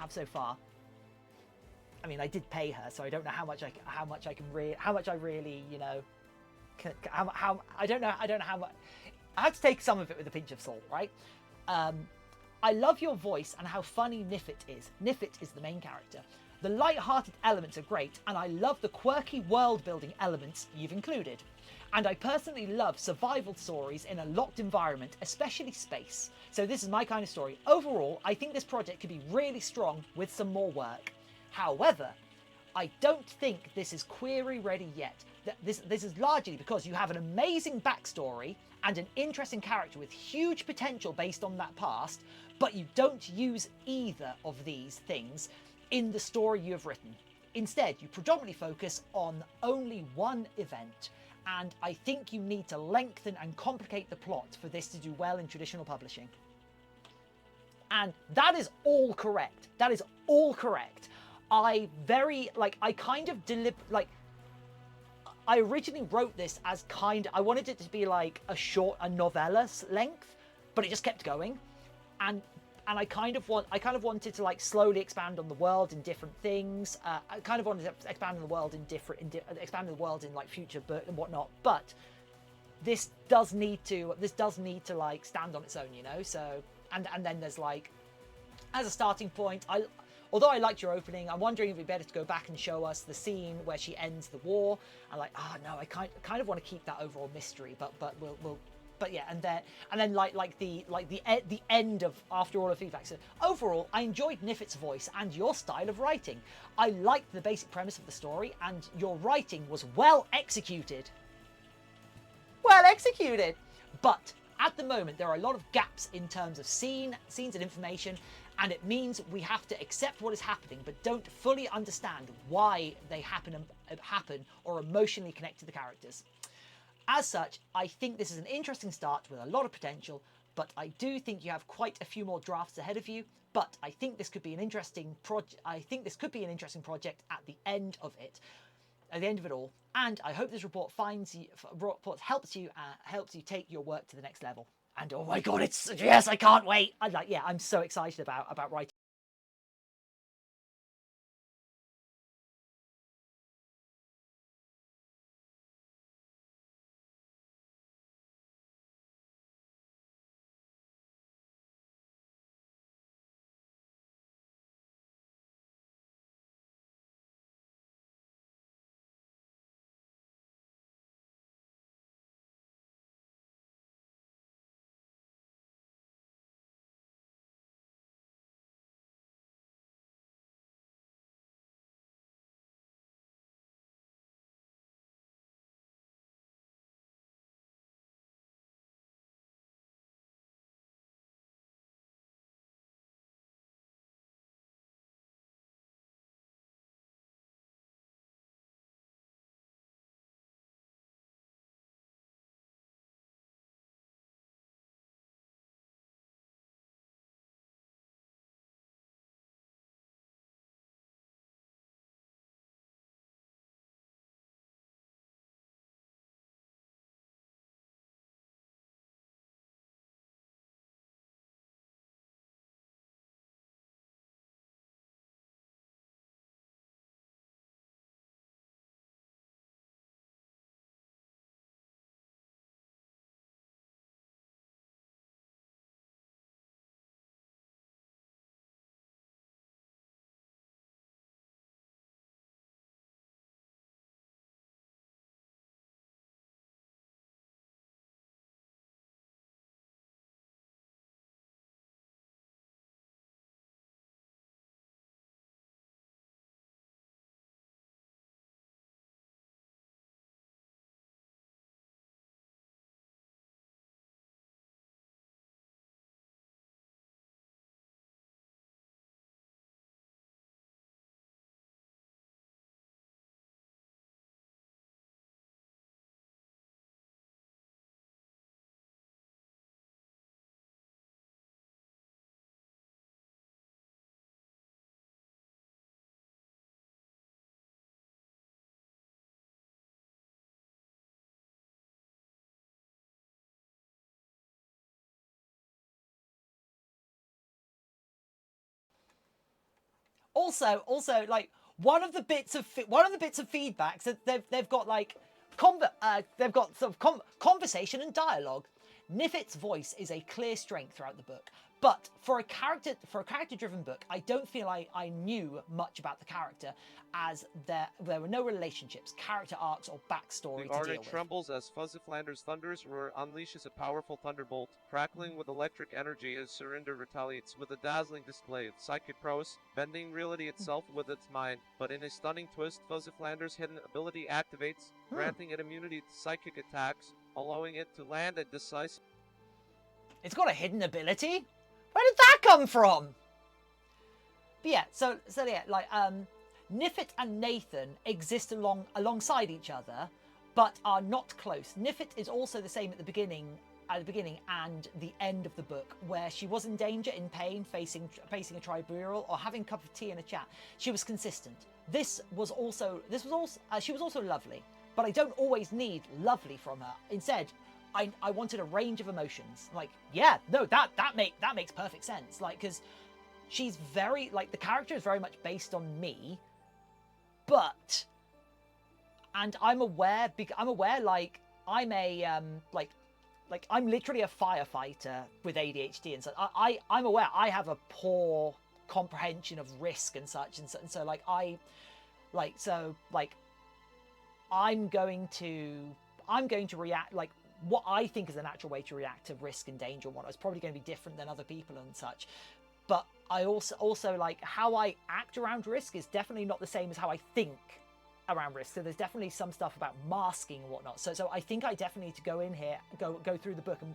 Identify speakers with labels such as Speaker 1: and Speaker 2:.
Speaker 1: have so far. I mean, I did pay her, so I don't know how much I really, you know, how I don't know how much. I had to take some of it with a pinch of salt, right? I love your voice and how funny Nifit is. Nifit is the main character. The light-hearted elements are great, and I love the quirky world-building elements you've included. And I personally love survival stories in a locked environment, especially space. So this is my kind of story. Overall, I think this project could be really strong with some more work. However, I don't think this is query ready yet. This is largely because you have an amazing backstory and an interesting character with huge potential based on that past, but you don't use either of these things in the story you have written. Instead, you predominantly focus on only one event, and I think you need to lengthen and complicate the plot for this to do well in traditional publishing. And that is all correct. That is all correct. I originally wrote this as I wanted it to be like a novella length, but it just kept going. And I kind of wanted to like slowly expand on the world in different things. I kind of wanted to expand on the world in like future book and whatnot. But this does need to like stand on its own, you know. So and then there's like, as a starting point, although I liked your opening, I'm wondering if it'd be better to go back and show us the scene where she ends the war. And like, no, I kind of want to keep that overall mystery, but we'll. But yeah, and then the end of after all the feedback. So overall, I enjoyed Nifit's voice and your style of writing. I liked the basic premise of the story, and your writing was well executed. Well executed, but at the moment there are a lot of gaps in terms of scenes and information, and it means we have to accept what is happening, but don't fully understand why they happen or emotionally connect to the characters. As such, I think this is an interesting start with a lot of potential, but I do think you have quite a few more drafts ahead of you. But I think this could be an interesting project. At the end of it all. And I hope this report helps you take your work to the next level. And oh my god, I can't wait. I'm so excited about writing. Also, like one of the bits of feedback that they've got like they've got sort of conversation and dialogue. Nifit's voice is a clear strength throughout the book, but for a character driven book, I don't feel I knew much about the character, as there were no relationships, character arcs, or backstory
Speaker 2: The
Speaker 1: to deal
Speaker 2: Arctic
Speaker 1: with.
Speaker 2: trembles as Fuzziflander's thunderous roar unleashes a powerful thunderbolt, crackling with electric energy as Surinder retaliates with a dazzling display of psychic prowess, bending reality itself with its mind. But in a stunning twist, Fuzziflander's hidden ability activates, granting it immunity to psychic attacks, allowing it to land a decisive...
Speaker 1: It's got a hidden ability? Where did that come from? But yeah, so yeah, like Nifit and Nathan exist alongside each other, but are not close. Nifit is also the same at the beginning and the end of the book, where she was in danger, in pain, facing a tribunal, or having a cup of tea and a chat. She was consistent. She was also lovely, but I don't always need lovely from her. Instead, I wanted a range of emotions. Like, yeah, no, that makes perfect sense. Like, because she's very, like, the character is very much based on me, but, and I'm aware, like, I'm a, like I'm literally a firefighter with ADHD, and so I'm aware I have a poor comprehension of risk and such, and so like I'm going to react like what I think is a natural way to react to risk and danger and whatnot. It's probably going to be different than other people and such. But I also like how I act around risk is definitely not the same as how I think around risk. So there's definitely some stuff about masking and whatnot. So I think I definitely need to go in here, go through the book and